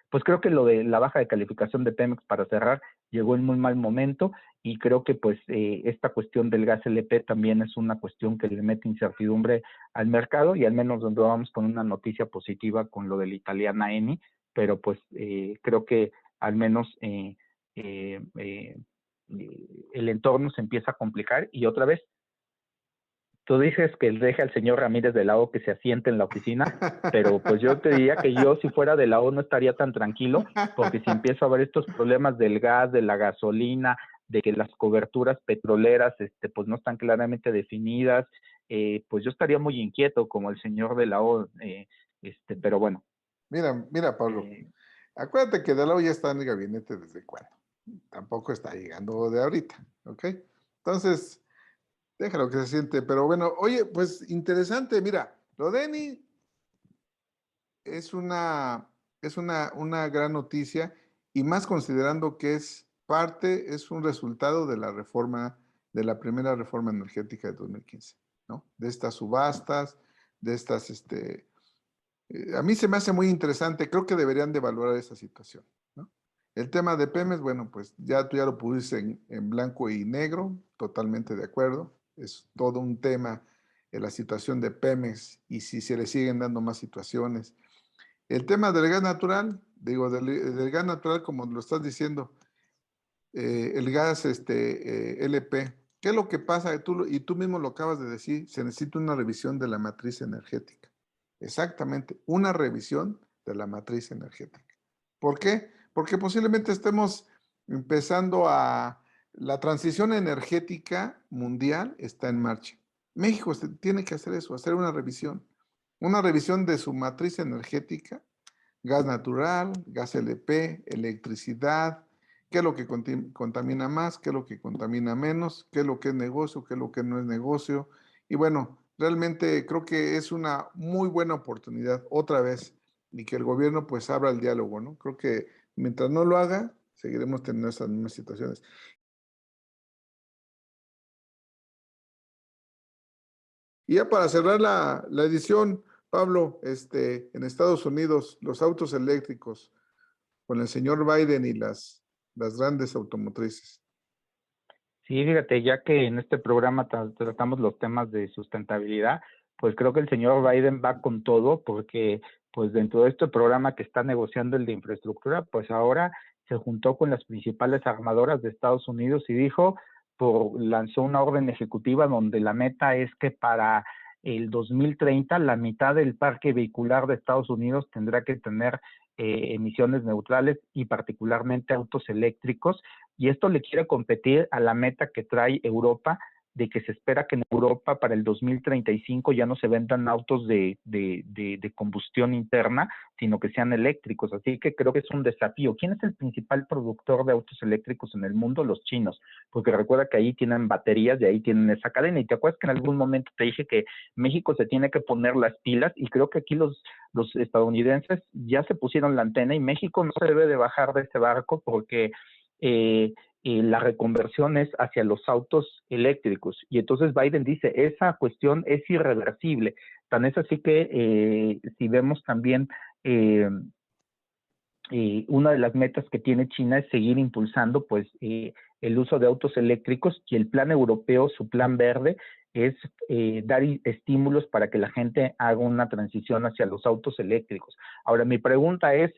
Speaker 2: pues creo que lo de la baja de calificación de Pemex, para cerrar, llegó en muy mal momento, y creo que pues esta cuestión del gas LP también es una cuestión que le mete incertidumbre al mercado, y al menos donde vamos con una noticia positiva con lo de la italiana Eni, pero pues creo que al menos eh, eh, el entorno se empieza a complicar, y otra vez tú dices que deje al señor Ramírez de la O que se asiente en la oficina, pero pues yo te diría que yo, si fuera de la O, no estaría tan tranquilo, porque si empiezo a ver estos problemas del gas, de la gasolina, de que las coberturas petroleras pues no están claramente definidas, pues yo estaría muy inquieto como el señor de la O, pero bueno.
Speaker 1: Mira, Pablo, acuérdate que de la O ya está en el gabinete desde cuándo. Tampoco está llegando de ahorita, ¿ok? Entonces, déjalo que se siente, pero bueno, oye, pues interesante, mira, lo de Eni es una gran noticia, y más considerando que es un resultado de la reforma, de la primera reforma energética de 2015, ¿no? De estas subastas, de estas, a mí se me hace muy interesante, creo que deberían de valorar esa situación, ¿no? El tema de Pemex, bueno, pues tú ya lo pusiste en blanco y negro, totalmente de acuerdo, es todo un tema en la situación de Pemex, y si se le siguen dando más situaciones. El tema del gas natural, digo, del gas natural, como lo estás diciendo, el gas LP, ¿qué es lo que pasa? Y tú mismo lo acabas de decir, se necesita una revisión de la matriz energética. Exactamente, una revisión de la matriz energética. ¿Por qué? Porque posiblemente estemos empezando la transición energética mundial está en marcha. México tiene que hacer eso, hacer una revisión de su matriz energética, gas natural, gas LP, electricidad, qué es lo que contamina más, qué es lo que contamina menos, qué es lo que es negocio, qué es lo que no es negocio. Y bueno, realmente creo que es una muy buena oportunidad otra vez, y que el gobierno pues abra el diálogo, ¿no? Creo que mientras no lo haga, seguiremos teniendo esas mismas situaciones. Y ya para cerrar la edición, Pablo, en Estados Unidos, los autos eléctricos con el señor Biden y las grandes automotrices.
Speaker 2: Sí, fíjate, ya que en este programa tratamos los temas de sustentabilidad, pues creo que el señor Biden va con todo, porque pues dentro de este programa que está negociando el de infraestructura, pues ahora se juntó con las principales armadoras de Estados Unidos y lanzó una orden ejecutiva donde la meta es que para el 2030 la mitad del parque vehicular de Estados Unidos tendrá que tener emisiones neutrales y particularmente autos eléctricos, y esto le quiere competir a la meta que trae Europa, de que se espera que en Europa para el 2035 ya no se vendan autos de combustión interna, sino que sean eléctricos. Así que creo que es un desafío. ¿Quién es el principal productor de autos eléctricos en el mundo? Los chinos, porque recuerda que ahí tienen baterías y ahí tienen esa cadena. Y te acuerdas que en algún momento te dije que México se tiene que poner las pilas, y creo que aquí los estadounidenses ya se pusieron la antena, y México no se debe de bajar de este barco, porque la reconversión es hacia los autos eléctricos. Y entonces Biden dice, esa cuestión es irreversible. Tan es así que si vemos también una de las metas que tiene China es seguir impulsando pues el uso de autos eléctricos, y el plan europeo, su plan verde, es dar estímulos para que la gente haga una transición hacia los autos eléctricos. Ahora, mi pregunta es,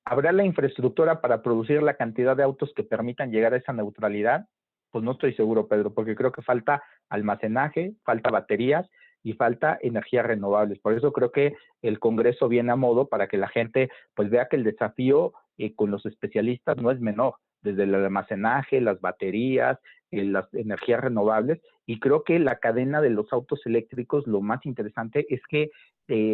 Speaker 2: ¿habrá la infraestructura para producir la cantidad de autos que permitan llegar a esa neutralidad? Pues no estoy seguro, Pedro, porque creo que falta almacenaje, falta baterías y falta energías renovables. Por eso creo que el Congreso viene a modo para que la gente pues vea que el desafío con los especialistas no es menor, desde el almacenaje, las baterías, las energías renovables, y creo que la cadena de los autos eléctricos, lo más interesante es que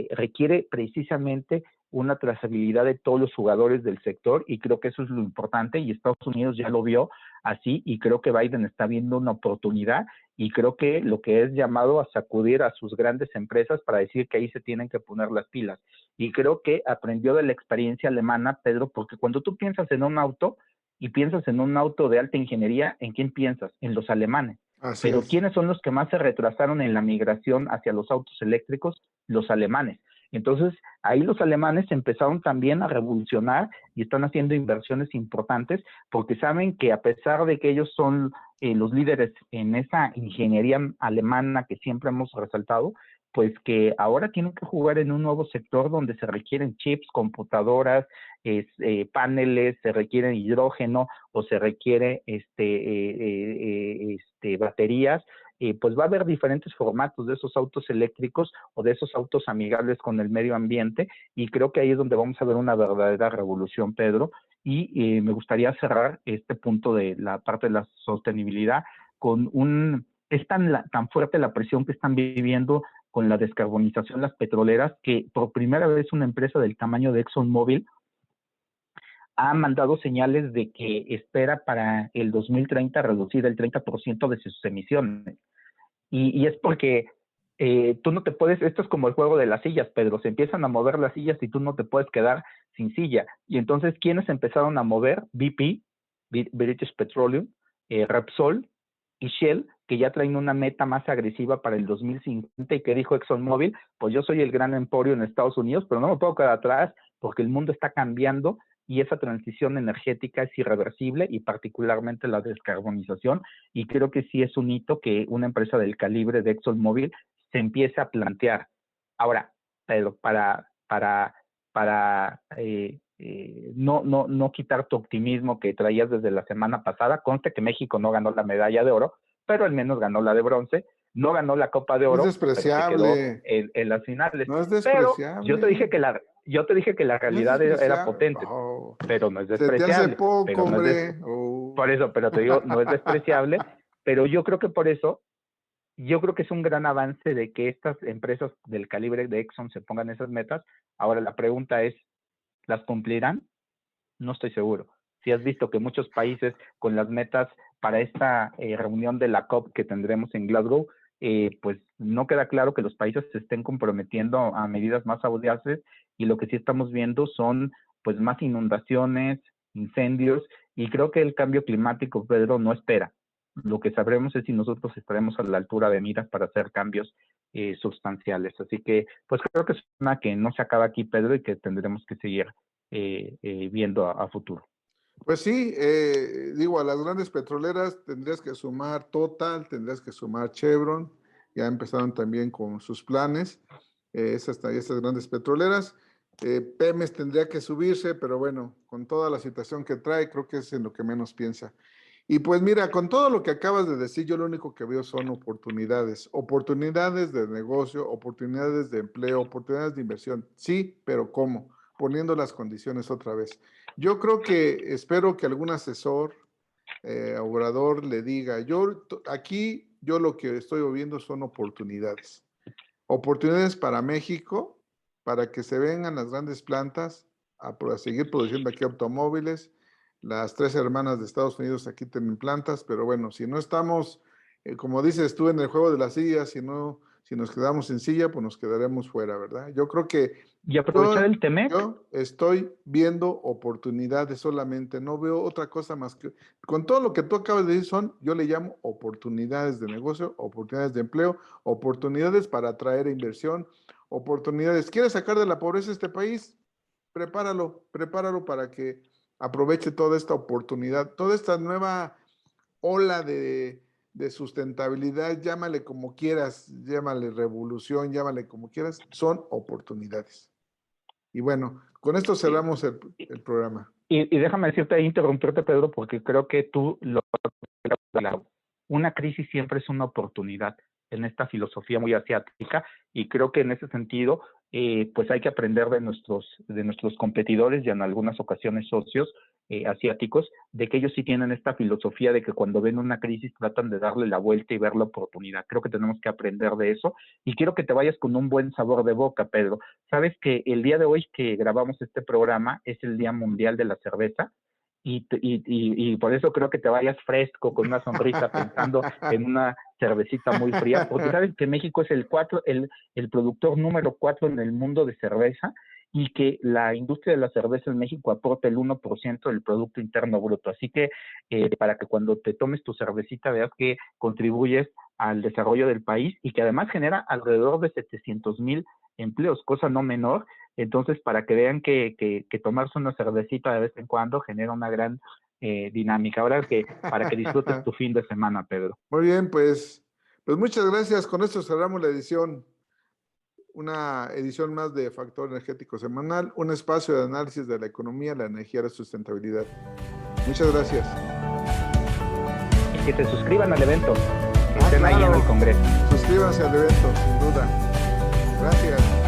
Speaker 2: requiere precisamente una trazabilidad de todos los jugadores del sector, y creo que eso es lo importante, y Estados Unidos ya lo vio así, y creo que Biden está viendo una oportunidad, y creo que lo que es llamado a sacudir a sus grandes empresas para decir que ahí se tienen que poner las pilas. Y creo que aprendió de la experiencia alemana, Pedro, porque cuando tú piensas en un auto y piensas en un auto de alta ingeniería, ¿en quién piensas? En los alemanes.
Speaker 1: Así
Speaker 2: Pero
Speaker 1: es.
Speaker 2: ¿quiénes son los que más se retrasaron en la migración hacia los autos eléctricos? Los alemanes. Entonces, ahí los alemanes empezaron también a revolucionar y están haciendo inversiones importantes, porque saben que a pesar de que ellos son los líderes en esa ingeniería alemana que siempre hemos resaltado, pues que ahora tienen que jugar en un nuevo sector donde se requieren chips, computadoras, paneles, se requiere hidrógeno o se requiere baterías. Pues va a haber diferentes formatos de esos autos eléctricos o de esos autos amigables con el medio ambiente, y creo que ahí es donde vamos a ver una verdadera revolución, Pedro, y me gustaría cerrar este punto de la parte de la sostenibilidad con es tan fuerte la presión que están viviendo con la descarbonización las petroleras, que por primera vez una empresa del tamaño de ExxonMobil ha mandado señales de que espera para el 2030 reducir el 30% de sus emisiones. Y es porque tú no te puedes, esto es como el juego de las sillas, Pedro, se empiezan a mover las sillas y tú no te puedes quedar sin silla. Y entonces, ¿quiénes empezaron a mover? BP, British Petroleum, Repsol y Shell, que ya traen una meta más agresiva para el 2050, y que dijo ExxonMobil, pues yo soy el gran emporio en Estados Unidos, pero no me puedo quedar atrás porque el mundo está cambiando y esa transición energética es irreversible, y particularmente la descarbonización, y creo que sí es un hito que una empresa del calibre de ExxonMobil se empiece a plantear. Ahora, pero para no quitar tu optimismo que traías desde la semana pasada, conste que México no ganó la medalla de oro, pero al menos ganó la de bronce, no ganó la Copa de
Speaker 1: No es
Speaker 2: Oro, pero se quedó
Speaker 1: despreciable.
Speaker 2: en las finales.
Speaker 1: No es
Speaker 2: Pero yo te dije
Speaker 1: despreciable.
Speaker 2: que la
Speaker 1: No es
Speaker 2: realidad era
Speaker 1: despreciable.
Speaker 2: potente,
Speaker 1: Oh,
Speaker 2: pero no es
Speaker 1: se te hace
Speaker 2: despreciable,
Speaker 1: poco,
Speaker 2: pero no es
Speaker 1: hombre. Oh.
Speaker 2: por eso, pero te digo, no es despreciable, pero yo creo que por eso, yo creo que es un gran avance de que estas empresas del calibre de Exxon se pongan esas metas. Ahora la pregunta es, ¿las cumplirán? No estoy seguro. Si has visto que muchos países con las metas para esta reunión de la COP que tendremos en Glasgow, pues no queda claro que los países se estén comprometiendo a medidas más audaces, y lo que sí estamos viendo son pues más inundaciones, incendios, y creo que el cambio climático, Pedro, no espera. Lo que sabremos es si nosotros estaremos a la altura de miras para hacer cambios sustanciales. Así que, pues creo que es una que no se acaba aquí, Pedro, y que tendremos que seguir viendo a futuro.
Speaker 1: Pues sí, digo, a las grandes petroleras tendrías que sumar Total, tendrías que sumar Chevron, ya empezaron también con sus planes, esas grandes petroleras. Pemex tendría que subirse, pero bueno, con toda la situación que trae, creo que es en lo que menos piensa. Y pues mira, con todo lo que acabas de decir, yo lo único que veo son oportunidades, oportunidades de negocio, oportunidades de empleo, oportunidades de inversión. Sí, pero ¿cómo? Poniendo las condiciones otra vez. Yo creo que espero que algún asesor, Obrador le diga, aquí yo lo que estoy viendo son oportunidades. Oportunidades para México, para que se vengan las grandes plantas a seguir produciendo aquí automóviles. Las 3 hermanas de Estados Unidos aquí tienen plantas, pero bueno, si no estamos, como dices tú, en el juego de las sillas, si nos quedamos en silla, pues nos quedaremos fuera, ¿verdad? Yo creo que
Speaker 2: Y aprovechar el TEMEC.
Speaker 1: yo estoy viendo oportunidades solamente, no veo otra cosa más que, con todo lo que tú acabas de decir, yo le llamo oportunidades de negocio, oportunidades de empleo, oportunidades para atraer inversión, oportunidades. ¿Quieres sacar de la pobreza este país? Prepáralo para que aproveche toda esta oportunidad, toda esta nueva ola de sustentabilidad, llámale como quieras, llámale revolución, llámale como quieras, son oportunidades. Y bueno, con esto cerramos el programa.
Speaker 2: Y déjame decirte, interrumpirte, Pedro, porque creo que tú una crisis siempre es una oportunidad en esta filosofía muy asiática, y creo que en ese sentido, pues hay que aprender de nuestros competidores y en algunas ocasiones socios asiáticos, de que ellos sí tienen esta filosofía de que cuando ven una crisis tratan de darle la vuelta y ver la oportunidad. Creo que tenemos que aprender de eso, y quiero que te vayas con un buen sabor de boca, Pedro. Sabes que el día de hoy que grabamos este programa es el Día Mundial de la Cerveza, y por eso creo que te vayas fresco, con una sonrisa, pensando en una cervecita muy fría, porque sabes que México es el productor número 4 en el mundo de cerveza, y que la industria de la cerveza en México aporta el 1% del Producto Interno Bruto. Así que para que cuando te tomes tu cervecita veas que contribuyes al desarrollo del país, y que además genera alrededor de 700,000 empleos, cosa no menor. Entonces, para que vean que tomarse una cervecita de vez en cuando genera una gran dinámica. Ahora para que disfrutes tu fin de semana, Pedro.
Speaker 1: Muy bien, pues muchas gracias. Con esto cerramos la edición. Una edición más de Factor Energético Semanal, un espacio de análisis de la economía, la energía y la sustentabilidad. Muchas gracias.
Speaker 2: Y que se suscriban al evento, que estén ahí en el Congreso.
Speaker 1: Suscríbanse al evento, sin duda. Gracias.